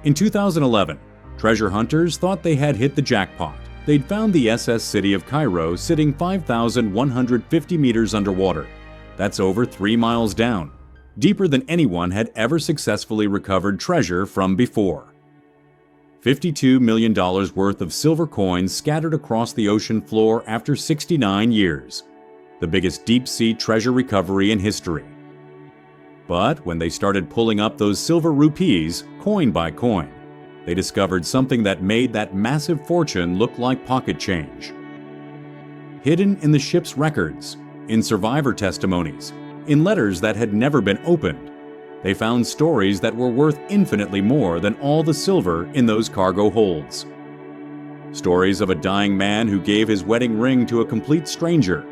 In 2011, treasure hunters thought they had hit the jackpot. They'd found the SS City of Cairo sitting 5,150 meters underwater. That's over 3 miles down, deeper than anyone had ever successfully recovered treasure from before. $52 million worth of silver coins scattered across the ocean floor after 69 years. The biggest deep-sea treasure recovery in history. But when they started pulling up those silver rupees, coin by coin, they discovered something that made that massive fortune look like pocket change. Hidden in the ship's records, in survivor testimonies, in letters that had never been opened, they found stories that were worth infinitely more than all the silver in those cargo holds. Stories of a dying man who gave his wedding ring to a complete stranger,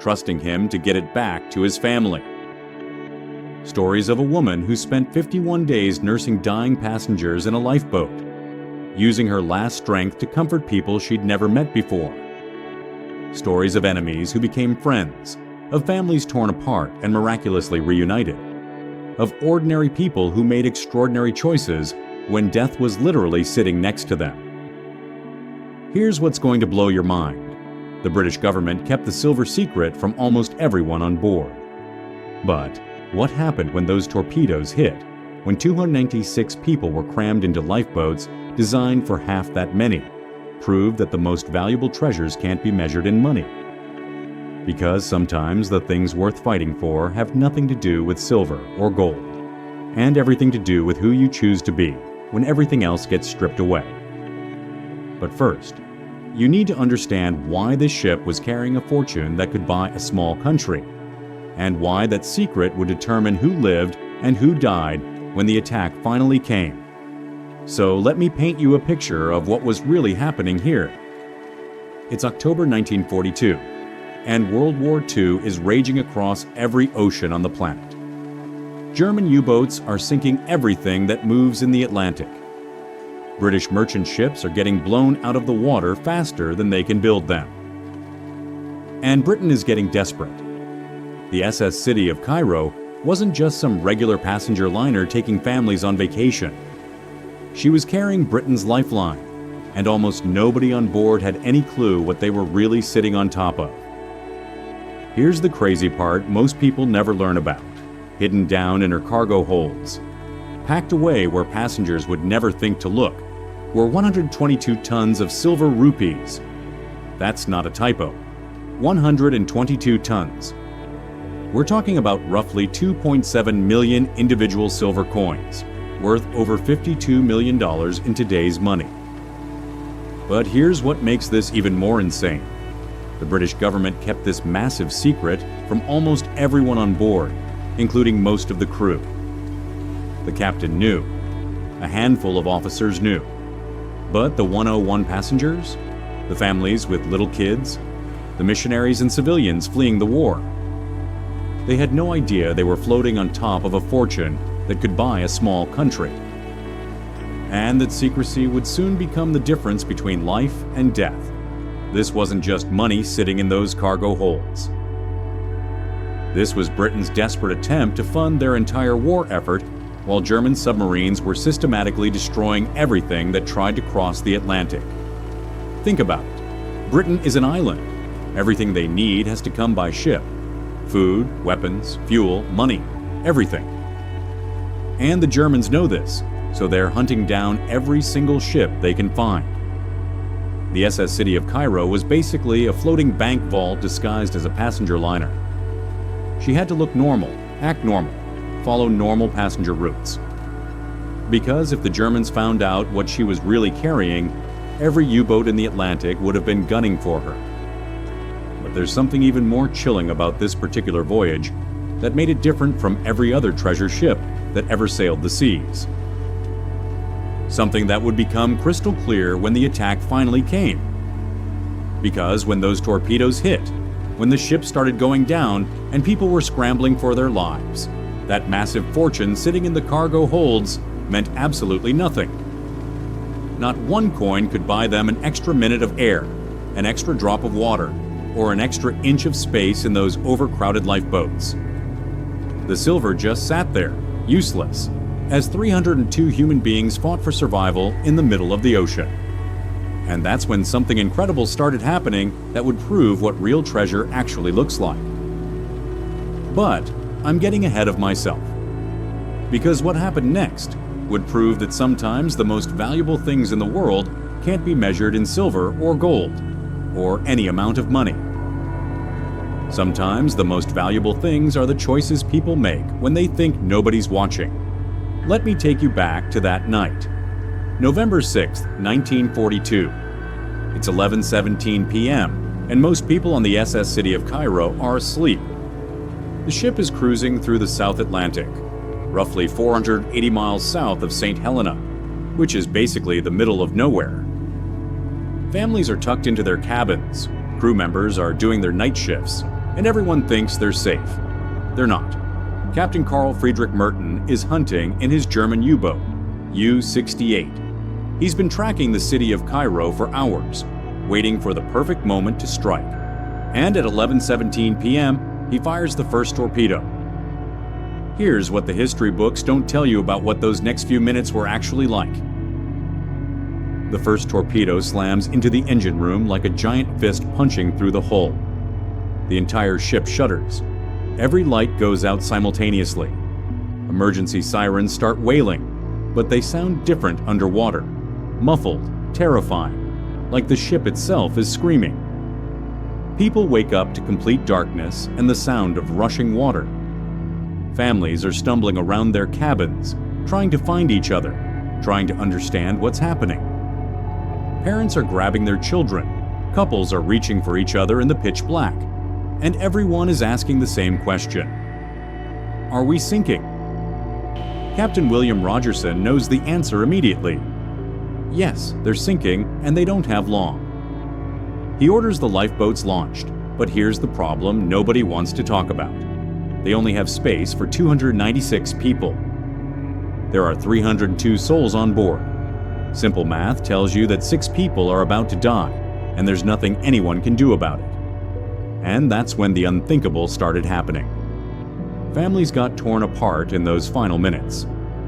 trusting him to get it back to his family. Stories of a woman who spent 51 days nursing dying passengers in a lifeboat, using her last strength to comfort people she'd never met before. Stories of enemies who became friends, of families torn apart and miraculously reunited, of ordinary people who made extraordinary choices when death was literally sitting next to them. Here's what's going to blow your mind. The British government kept the silver secret from almost everyone on board. But what happened when those torpedoes hit, when 296 people were crammed into lifeboats designed for half that many, proved that the most valuable treasures can't be measured in money? Because sometimes the things worth fighting for have nothing to do with silver or gold, and everything to do with who you choose to be when everything else gets stripped away. But first, you need to understand why this ship was carrying a fortune that could buy a small country, and why that secret would determine who lived and who died when the attack finally came. So let me paint you a picture of what was really happening here. It's October 1942, and World War II is raging across every ocean on the planet. German U-boats are sinking everything that moves in the Atlantic. British merchant ships are getting blown out of the water faster than they can build them. And Britain is getting desperate. The SS City of Cairo wasn't just some regular passenger liner taking families on vacation. She was carrying Britain's lifeline, and almost nobody on board had any clue what they were really sitting on top of. Here's the crazy part most people never learn about, hidden down in her cargo holds. Packed away where passengers would never think to look, were 122 tons of silver rupees. That's not a typo. 122 tons. We're talking about roughly 2.7 million individual silver coins, worth over $52 million in today's money. But here's what makes this even more insane. The British government kept this massive secret from almost everyone on board, including most of the crew. The captain knew. A handful of officers knew. But the 101 passengers, the families with little kids, the missionaries and civilians fleeing the war, they had no idea they were floating on top of a fortune that could buy a small country. And that secrecy would soon become the difference between life and death. This wasn't just money sitting in those cargo holds. This was Britain's desperate attempt to fund their entire war effort while German submarines were systematically destroying everything that tried to cross the Atlantic. Think about it. Britain is an island. Everything they need has to come by ship. Food, weapons, fuel, money, everything. And the Germans know this, so they're hunting down every single ship they can find. The SS City of Cairo was basically a floating bank vault disguised as a passenger liner. She had to look normal, act normal, follow normal passenger routes. Because if the Germans found out what she was really carrying, every U-boat in the Atlantic would have been gunning for her. But there's something even more chilling about this particular voyage that made it different from every other treasure ship that ever sailed the seas. Something that would become crystal clear when the attack finally came. Because when those torpedoes hit, when the ship started going down and people were scrambling for their lives, that massive fortune sitting in the cargo holds meant absolutely nothing. Not one coin could buy them an extra minute of air, an extra drop of water, or an extra inch of space in those overcrowded lifeboats. The silver just sat there, useless, as 302 human beings fought for survival in the middle of the ocean. And that's when something incredible started happening that would prove what real treasure actually looks like. But I'm getting ahead of myself. Because what happened next would prove that sometimes the most valuable things in the world can't be measured in silver or gold, or any amount of money. Sometimes the most valuable things are the choices people make when they think nobody's watching. Let me take you back to that night. November 6, 1942. It's 11:17 p.m., and most people on the SS City of Cairo are asleep. The ship is cruising through the South Atlantic, roughly 480 miles south of St. Helena, which is basically the middle of nowhere. Families are tucked into their cabins, crew members are doing their night shifts, and everyone thinks they're safe. They're not. Captain Carl Friedrich Merton is hunting in his German U-boat, U-68. He's been tracking the city of Cairo for hours, waiting for the perfect moment to strike. And at 11:17 p.m., he fires the first torpedo. Here's what the history books don't tell you about what those next few minutes were actually like. The first torpedo slams into the engine room like a giant fist punching through the hull. The entire ship shudders. Every light goes out simultaneously. Emergency sirens start wailing, but they sound different underwater, muffled, terrifying, like the ship itself is screaming. People wake up to complete darkness and the sound of rushing water. Families are stumbling around their cabins, trying to find each other, trying to understand what's happening. Parents are grabbing their children, couples are reaching for each other in the pitch black, and everyone is asking the same question. Are we sinking? Captain William Rogerson knows the answer immediately. Yes, they're sinking, and they don't have long. He orders the lifeboats launched, but here's the problem nobody wants to talk about. They only have space for 296 people. There are 302 souls on board. Simple math tells you that 6 people are about to die, and there's nothing anyone can do about it. And that's when the unthinkable started happening. Families got torn apart in those final minutes.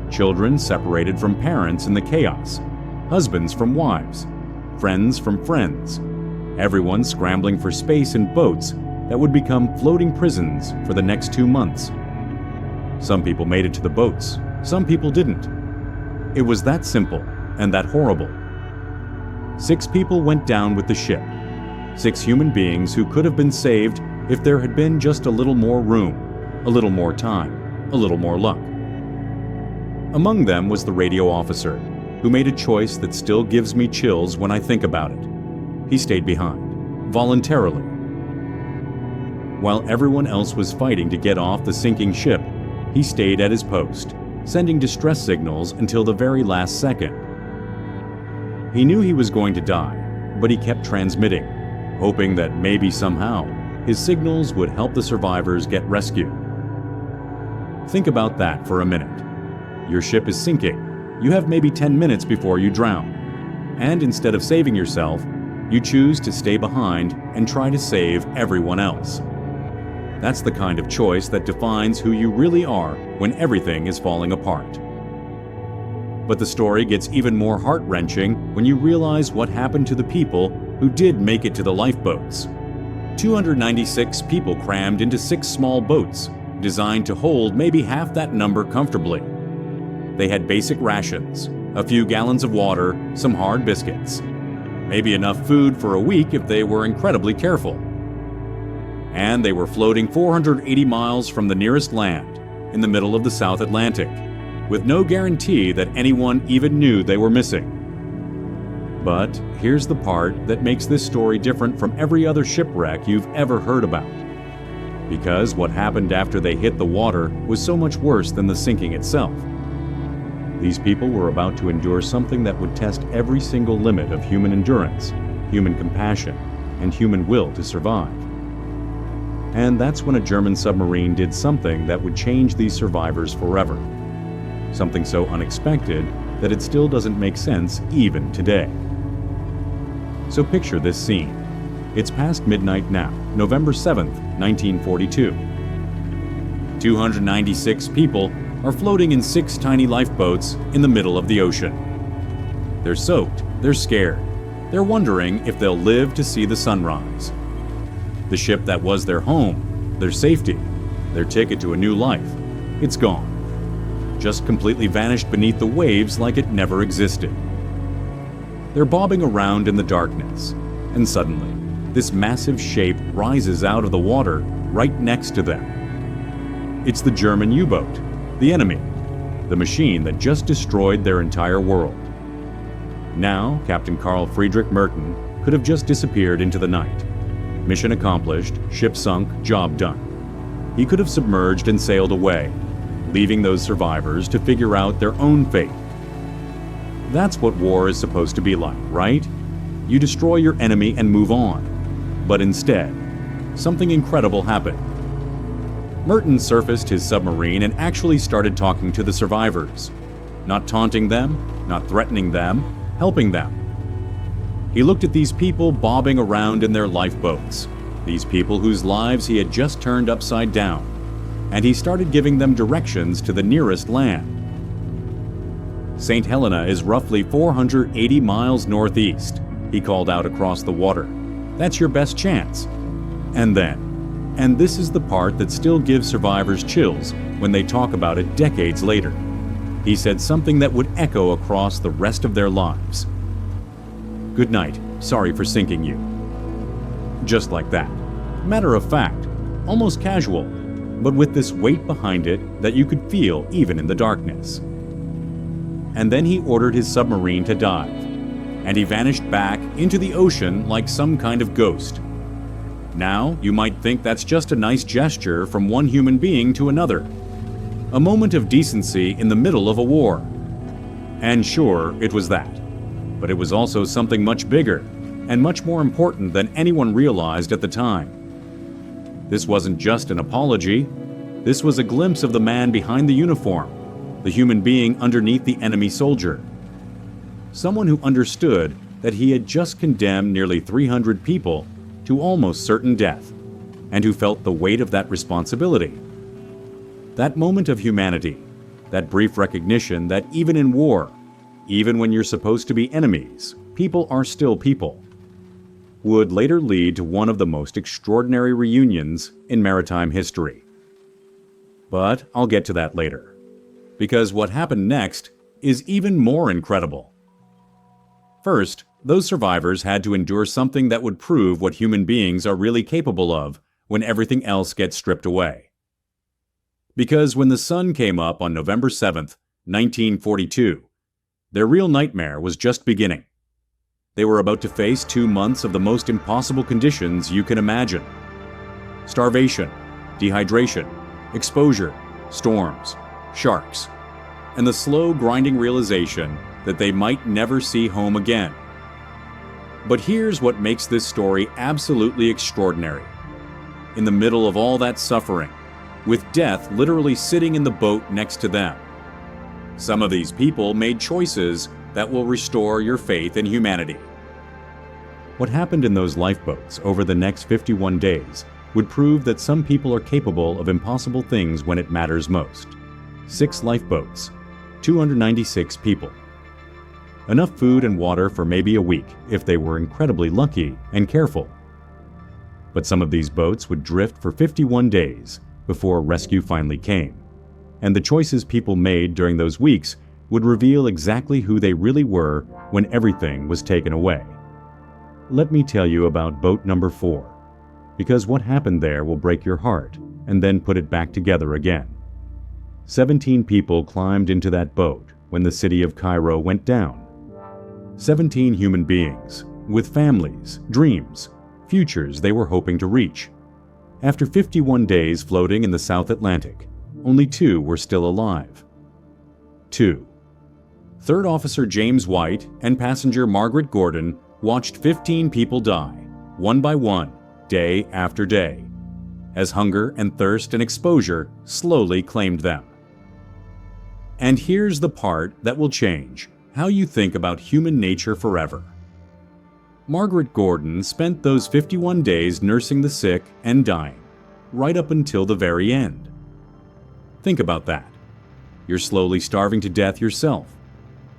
Children separated from parents in the chaos. Husbands from wives. Friends from friends. Everyone scrambling for space in boats that would become floating prisons for the next 2 months. Some people made it to the boats. Some people didn't. It was that simple and that horrible. 6 people went down with the ship. 6 human beings who could have been saved if there had been just a little more room, a little more time, a little more luck. Among them was the radio officer, who made a choice that still gives me chills when I think about it. He stayed behind, voluntarily. While everyone else was fighting to get off the sinking ship, he stayed at his post, sending distress signals until the very last second. He knew he was going to die, but he kept transmitting, hoping that maybe somehow his signals would help the survivors get rescued. Think about that for a minute. Your ship is sinking. You have maybe 10 minutes before you drown. And instead of saving yourself, you choose to stay behind and try to save everyone else. That's the kind of choice that defines who you really are when everything is falling apart. But the story gets even more heart-wrenching when you realize what happened to the people who did make it to the lifeboats. 296 people crammed into 6 small boats, designed to hold maybe half that number comfortably. They had basic rations, a few gallons of water, some hard biscuits, maybe enough food for a week if they were incredibly careful. And they were floating 480 miles from the nearest land, in the middle of the South Atlantic, with no guarantee that anyone even knew they were missing. But here's the part that makes this story different from every other shipwreck you've ever heard about. Because what happened after they hit the water was so much worse than the sinking itself. These people were about to endure something that would test every single limit of human endurance, human compassion, and human will to survive. And that's when a German submarine did something that would change these survivors forever. Something so unexpected that it still doesn't make sense even today. So picture this scene. It's past midnight now, November 7th, 1942. 296 people are floating in 6 tiny lifeboats in the middle of the ocean. They're soaked, they're scared, they're wondering if they'll live to see the sunrise. The ship that was their home, their safety, their ticket to a new life, it's gone. Just completely vanished beneath the waves like it never existed. They're bobbing around in the darkness, and suddenly, this massive shape rises out of the water right next to them. It's the German U-boat, the enemy, the machine that just destroyed their entire world. Now, Captain Carl Friedrich Merton could have just disappeared into the night. Mission accomplished, ship sunk, job done. He could have submerged and sailed away, leaving those survivors to figure out their own fate. That's what war is supposed to be like, right? You destroy your enemy and move on. But instead, something incredible happened. Merton surfaced his submarine and actually started talking to the survivors. Not taunting them, not threatening them, helping them. He looked at these people bobbing around in their lifeboats, these people whose lives he had just turned upside down, and he started giving them directions to the nearest land. St. Helena is roughly 480 miles northeast, he called out across the water. That's your best chance. And then, and this is the part that still gives survivors chills when they talk about it decades later, he said something that would echo across the rest of their lives. "Good night, sorry for sinking you." Just like that. Matter of fact, almost casual, but with this weight behind it that you could feel even in the darkness. And then he ordered his submarine to dive, and he vanished back into the ocean like some kind of ghost. Now, you might think that's just a nice gesture from one human being to another. A moment of decency in the middle of a war. And sure, it was that. But it was also something much bigger, and much more important than anyone realized at the time. This wasn't just an apology. This was a glimpse of the man behind the uniform, the human being underneath the enemy soldier. Someone who understood that he had just condemned nearly 300 people to almost certain death, and who felt the weight of that responsibility. That moment of humanity, that brief recognition that even in war, even when you're supposed to be enemies, people are still people, would later lead to one of the most extraordinary reunions in maritime history. But I'll get to that later, because what happened next is even more incredible. First, those survivors had to endure something that would prove what human beings are really capable of when everything else gets stripped away. Because when the sun came up on November 7th, 1942, their real nightmare was just beginning. They were about to face 2 months of the most impossible conditions you can imagine. Starvation, dehydration, exposure, storms, sharks, and the slow grinding realization that they might never see home again. But here's what makes this story absolutely extraordinary. In the middle of all that suffering, with death literally sitting in the boat next to them, some of these people made choices that will restore your faith in humanity. What happened in those lifeboats over the next 51 days would prove that some people are capable of impossible things when it matters most. 6 lifeboats, 296 people. Enough food and water for maybe a week if they were incredibly lucky and careful. But some of these boats would drift for 51 days before rescue finally came, and the choices people made during those weeks would reveal exactly who they really were when everything was taken away. Let me tell you about boat number 4, because what happened there will break your heart and then put it back together again. 17 people climbed into that boat when the city of Cairo went down. 17 human beings, with families, dreams, futures they were hoping to reach. After 51 days floating in the South Atlantic, only 2 were still alive. 2. Third Officer James White and passenger Margaret Gordon watched 15 people die, one by one, day after day, as hunger and thirst and exposure slowly claimed them. And here's the part that will change how you think about human nature forever. Margaret Gordon spent those 51 days nursing the sick and dying, right up until the very end. Think about that. You're slowly starving to death yourself.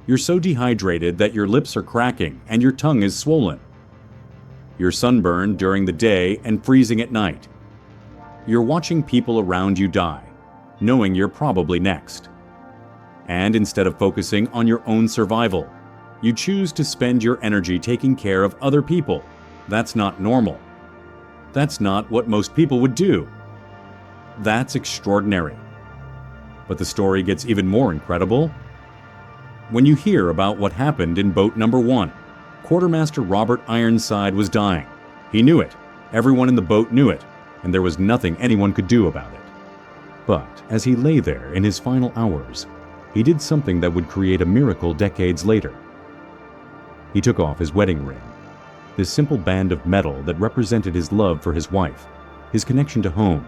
You're so dehydrated that your lips are cracking and your tongue is swollen. You're sunburned during the day and freezing at night. You're watching people around you die, knowing you're probably next. And instead of focusing on your own survival, you choose to spend your energy taking care of other people. That's not normal. That's not what most people would do. That's extraordinary. But the story gets even more incredible when you hear about what happened in boat number 1. Quartermaster Robert Ironside was dying. He knew it. Everyone in the boat knew it, and there was nothing anyone could do about it. But as he lay there in his final hours, he did something that would create a miracle decades later. He took off his wedding ring, this simple band of metal that represented his love for his wife, his connection to home,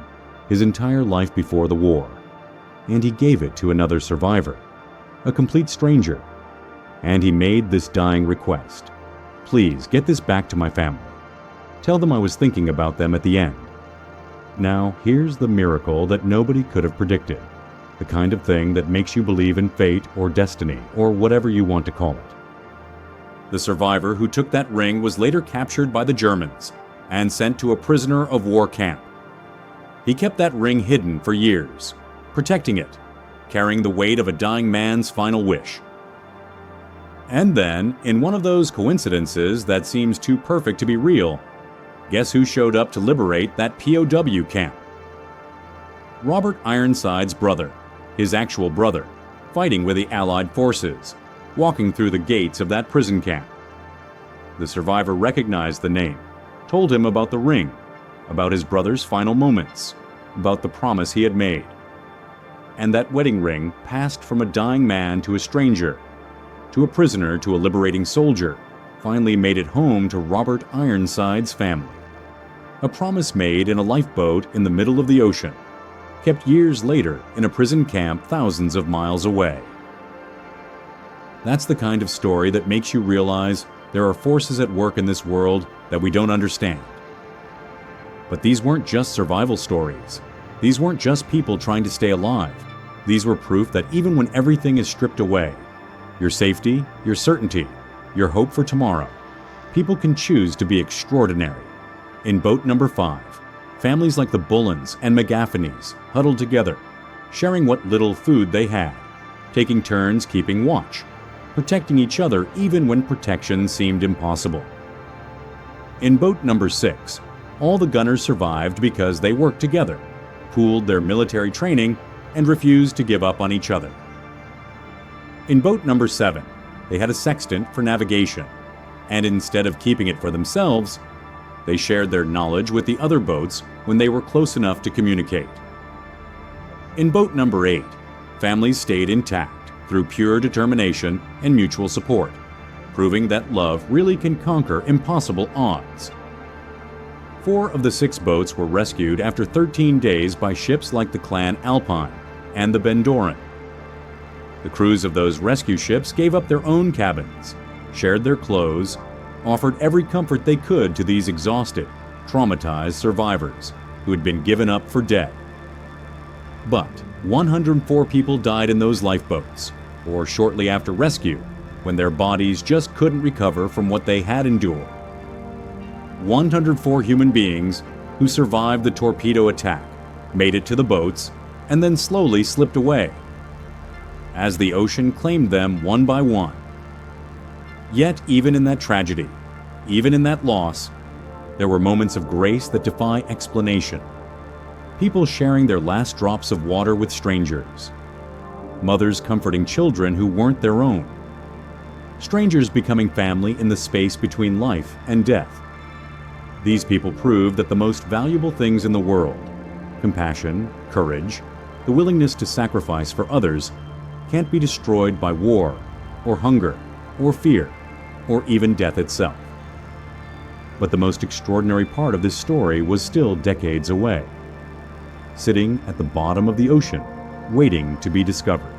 his entire life before the war, and he gave it to another survivor, a complete stranger, and he made this dying request. Please get this back to my family. Tell them I was thinking about them at the end. Now, here's the miracle that nobody could have predicted, the kind of thing that makes you believe in fate or destiny or whatever you want to call it. The survivor who took that ring was later captured by the Germans and sent to a prisoner of war camp. He kept that ring hidden for years, protecting it, carrying the weight of a dying man's final wish. And then, in one of those coincidences that seems too perfect to be real, guess who showed up to liberate that POW camp? Robert Ironside's brother, his actual brother, fighting with the Allied forces, walking through the gates of that prison camp. The survivor recognized the name, told him about the ring, about his brother's final moments, about the promise he had made. And that wedding ring passed from a dying man to a stranger, to a prisoner to a liberating soldier, finally made it home to Robert Ironside's family. A promise made in a lifeboat in the middle of the ocean, kept years later in a prison camp thousands of miles away. That's the kind of story that makes you realize there are forces at work in this world that we don't understand. But these weren't just survival stories. These weren't just people trying to stay alive. These were proof that even when everything is stripped away, your safety, your certainty, your hope for tomorrow, people can choose to be extraordinary. In boat number 5, families like the Bullens and McGaffeys huddled together, sharing what little food they had, taking turns keeping watch, protecting each other even when protection seemed impossible. In boat number 6, all the gunners survived because they worked together, pooled their military training, and refused to give up on each other. In boat number 7, they had a sextant for navigation, and instead of keeping it for themselves, they shared their knowledge with the other boats when they were close enough to communicate. In boat number 8, families stayed intact through pure determination and mutual support, proving that love really can conquer impossible odds. 4 of the 6 boats were rescued after 13 days by ships like the Clan Alpine and the Ben Doran. The crews of those rescue ships gave up their own cabins, shared their clothes, offered every comfort they could to these exhausted, traumatized survivors who had been given up for dead. But 104 people died in those lifeboats, or shortly after rescue, when their bodies just couldn't recover from what they had endured. 104 human beings who survived the torpedo attack, made it to the boats, and then slowly slipped away, as the ocean claimed them one by one. Yet even in that tragedy, even in that loss, there were moments of grace that defy explanation. People sharing their last drops of water with strangers. Mothers comforting children who weren't their own. Strangers becoming family in the space between life and death. These people prove that the most valuable things in the world, compassion, courage, the willingness to sacrifice for others, can't be destroyed by war, or hunger, or fear, or even death itself. But the most extraordinary part of this story was still decades away, sitting at the bottom of the ocean, waiting to be discovered.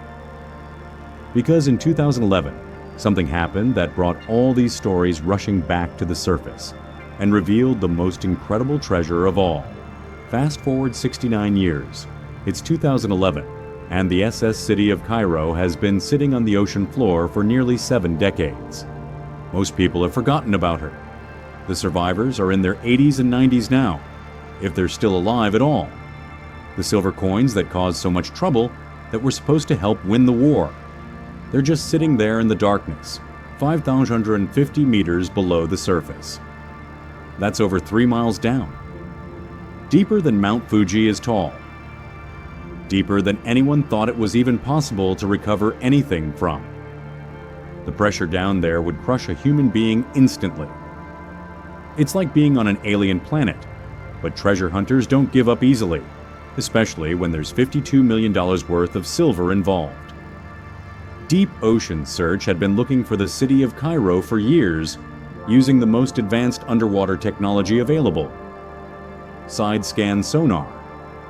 Because in 2011, something happened that brought all these stories rushing back to the surface and revealed the most incredible treasure of all. Fast forward 69 years, it's 2011, and the SS City of Cairo has been sitting on the ocean floor for nearly 7 decades. Most people have forgotten about her. The survivors are in their 80s and 90s now, if they're still alive at all. The silver coins that caused so much trouble that were supposed to help win the war. They're just sitting there in the darkness, 5,150 meters below the surface. That's over 3 miles down. Deeper than Mount Fuji is tall. Deeper than anyone thought it was even possible to recover anything from. The pressure down there would crush a human being instantly. It's like being on an alien planet, but treasure hunters don't give up easily, especially when there's $52 million worth of silver involved. Deep Ocean Search had been looking for the city of Cairo for years, using the most advanced underwater technology available. Side-scan sonar,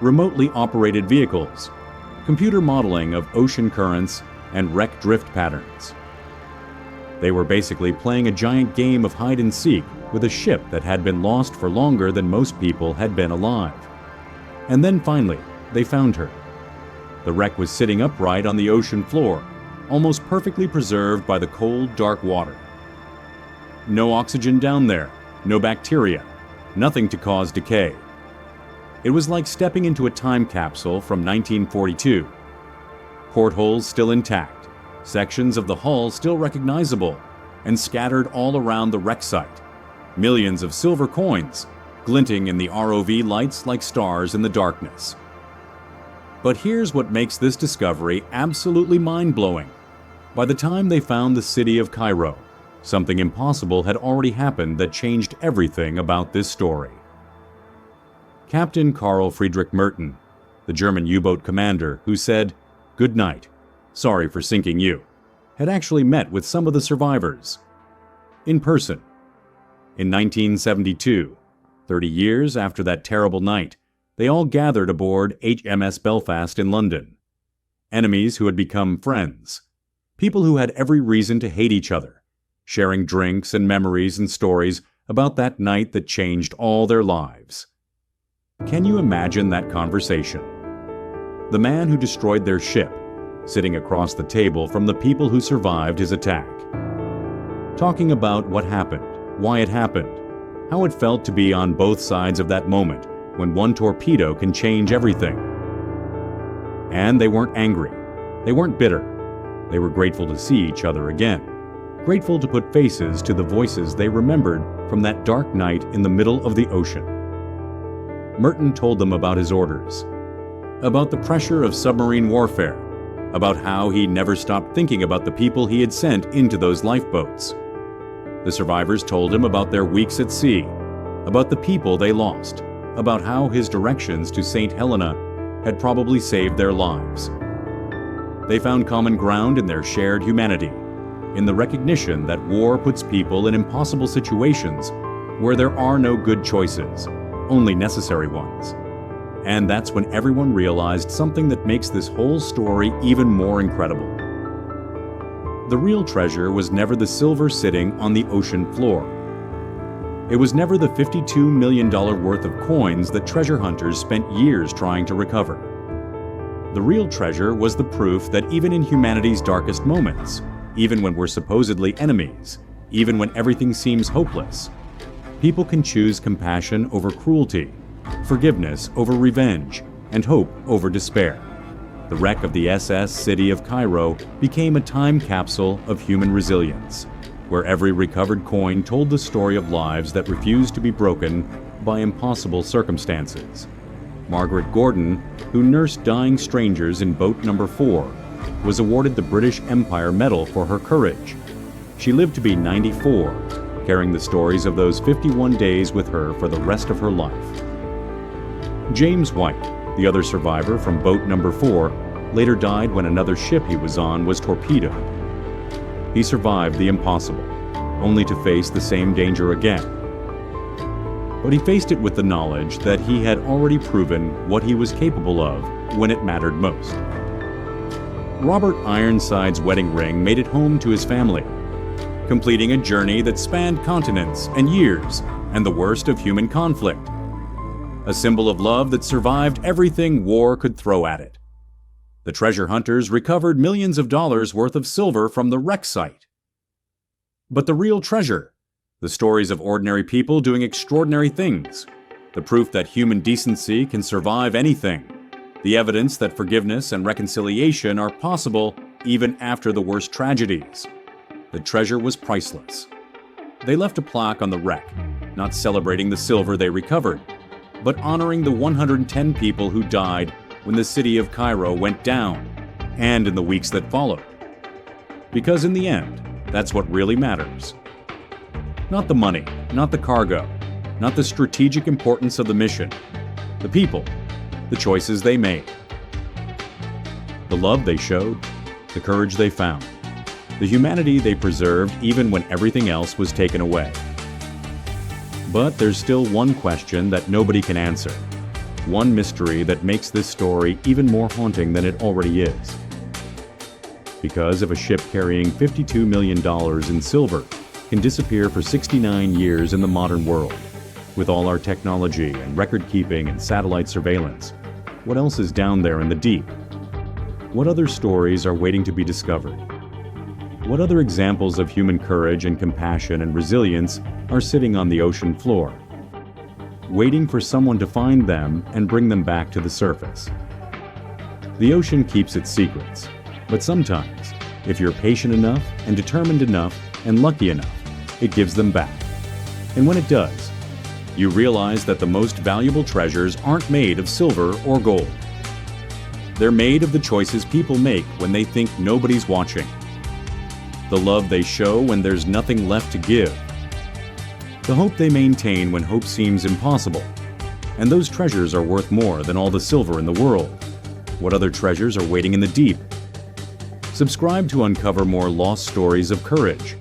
remotely operated vehicles, computer modeling of ocean currents, and wreck drift patterns. They were basically playing a giant game of hide-and-seek with a ship that had been lost for longer than most people had been alive. And then finally, they found her. The wreck was sitting upright on the ocean floor, almost perfectly preserved by the cold, dark water. No oxygen down there, no bacteria, nothing to cause decay. It was like stepping into a time capsule from 1942. Portholes still intact, sections of the hull still recognizable, and scattered all around the wreck site. Millions of silver coins, glinting in the ROV lights like stars in the darkness. But here's what makes this discovery absolutely mind-blowing. By the time they found the city of Cairo, something impossible had already happened that changed everything about this story. Captain Karl Friedrich Merton, the German U-boat commander who said, "Good night, sorry for sinking you," had actually met with some of the survivors. In person. In 1972, 30 years after that terrible night, they all gathered aboard HMS Belfast in London. Enemies who had become friends. People who had every reason to hate each other, sharing drinks and memories and stories about that night that changed all their lives. Can you imagine that conversation? The man who destroyed their ship, sitting across the table from the people who survived his attack. Talking about what happened, why it happened, how it felt to be on both sides of that moment when one torpedo can change everything. And they weren't angry. They weren't bitter. They were grateful to see each other again. Grateful to put faces to the voices they remembered from that dark night in the middle of the ocean. Merton told them about his orders, about the pressure of submarine warfare, about how he never stopped thinking about the people he had sent into those lifeboats. The survivors told him about their weeks at sea, about the people they lost, about how his directions to St. Helena had probably saved their lives. They found common ground in their shared humanity, in the recognition that war puts people in impossible situations where there are no good choices, only necessary ones. And that's when everyone realized something that makes this whole story even more incredible. The real treasure was never the silver sitting on the ocean floor. It was never the $52 million worth of coins that treasure hunters spent years trying to recover. The real treasure was the proof that even in humanity's darkest moments, even when we're supposedly enemies, even when everything seems hopeless, people can choose compassion over cruelty, forgiveness over revenge, and hope over despair. The wreck of the SS City of Cairo became a time capsule of human resilience, where every recovered coin told the story of lives that refused to be broken by impossible circumstances. Margaret Gordon, who nursed dying strangers in boat number 4, was awarded the British Empire Medal for her courage. She lived to be 94, carrying the stories of those 51 days with her for the rest of her life. James White, the other survivor from boat number 4, later died when another ship he was on was torpedoed. He survived the impossible, only to face the same danger again. But he faced it with the knowledge that he had already proven what he was capable of when it mattered most. Robert Ironside's wedding ring made it home to his family, completing a journey that spanned continents and years and the worst of human conflict. A symbol of love that survived everything war could throw at it. The treasure hunters recovered millions of dollars worth of silver from the wreck site. But the real treasure, the stories of ordinary people doing extraordinary things, the proof that human decency can survive anything, the evidence that forgiveness and reconciliation are possible even after the worst tragedies. The treasure was priceless. They left a plaque on the wreck, not celebrating the silver they recovered, but honoring the 110 people who died when the city of Cairo went down, and in the weeks that followed. Because in the end, that's what really matters. Not the money, not the cargo, not the strategic importance of the mission. The people, the choices they made. The love they showed, the courage they found, the humanity they preserved even when everything else was taken away. But there's still one question that nobody can answer. One mystery that makes this story even more haunting than it already is. Because if a ship carrying $52 million in silver can disappear for 69 years in the modern world, with all our technology and record-keeping and satellite surveillance, what else is down there in the deep? What other stories are waiting to be discovered? What other examples of human courage and compassion and resilience are sitting on the ocean floor, waiting for someone to find them and bring them back to the surface? The ocean keeps its secrets, but sometimes, if you're patient enough and determined enough and lucky enough, it gives them back. And when it does, you realize that the most valuable treasures aren't made of silver or gold. They're made of the choices people make when they think nobody's watching. The love they show when there's nothing left to give. The hope they maintain when hope seems impossible. And those treasures are worth more than all the silver in the world. What other treasures are waiting in the deep? Subscribe to uncover more lost stories of courage,